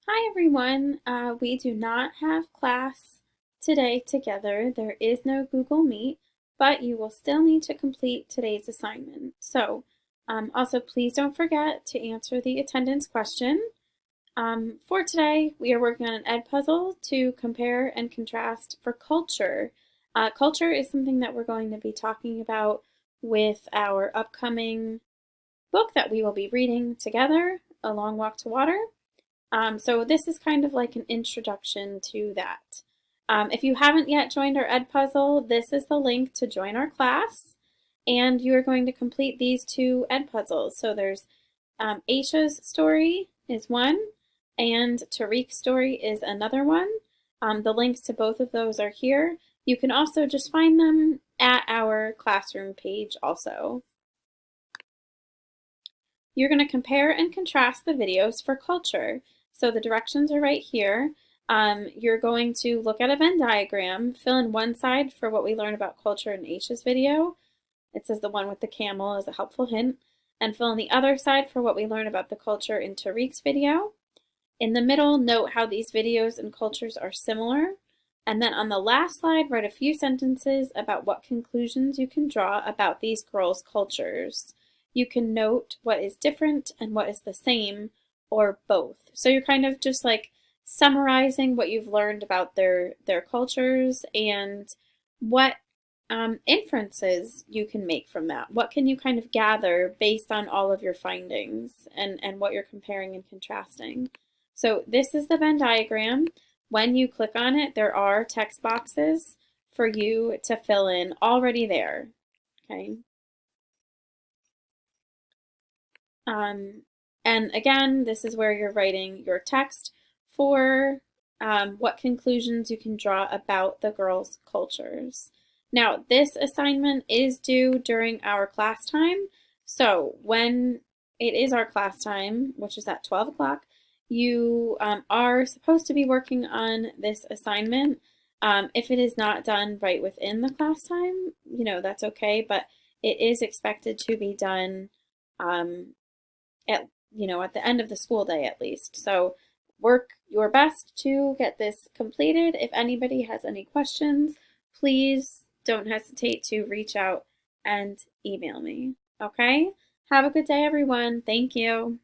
Hi everyone. We do not have class today together. There is no Google Meet, but you will still need to complete today's assignment. Also please don't forget to answer the attendance question. For today, we are working on an ed puzzle to compare and contrast for culture. Culture is something that we're going to be talking about with our upcoming book that we will be reading together, A Long Walk to Water. So this is kind of like an introduction to that. If you haven't yet joined our Ed Puzzle, this is the link to join our class. And you are going to complete these two Ed Puzzles. So there's Aisha's story is one, and Tariq's story is another one. The links to both of those are here. You can also just find them at our classroom page also. You're going to compare and contrast the videos for culture. So the directions are right here. You're going to look at a Venn diagram, fill in one side for what we learn about culture in Aisha's video. It says the one with the camel is a helpful hint. And fill in the other side for what we learn about the culture in Tariq's video. In the middle, note how these videos and cultures are similar. And then on the last slide, write a few sentences about what conclusions you can draw about these girls' cultures. You can note what is different and what is the same, or both. So you're kind of just like summarizing what you've learned about their cultures and what inferences you can make from that. What can you kind of gather based on all of your findings and what you're comparing and contrasting. So this is the Venn diagram. When you click on it, there are text boxes for you to fill in already there. Okay. And again, this is where you're writing your text for what conclusions you can draw about the girls' cultures. Now, this assignment is due during our class time. So when it is our class time, which is at 12 o'clock, you are supposed to be working on this assignment. If it is not done right within the class time, that's okay, but it is expected to be done at the end of the school day at least. So work your best to get this completed. If anybody has any questions, please don't hesitate to reach out and email me. Okay? Have a good day, everyone. Thank you.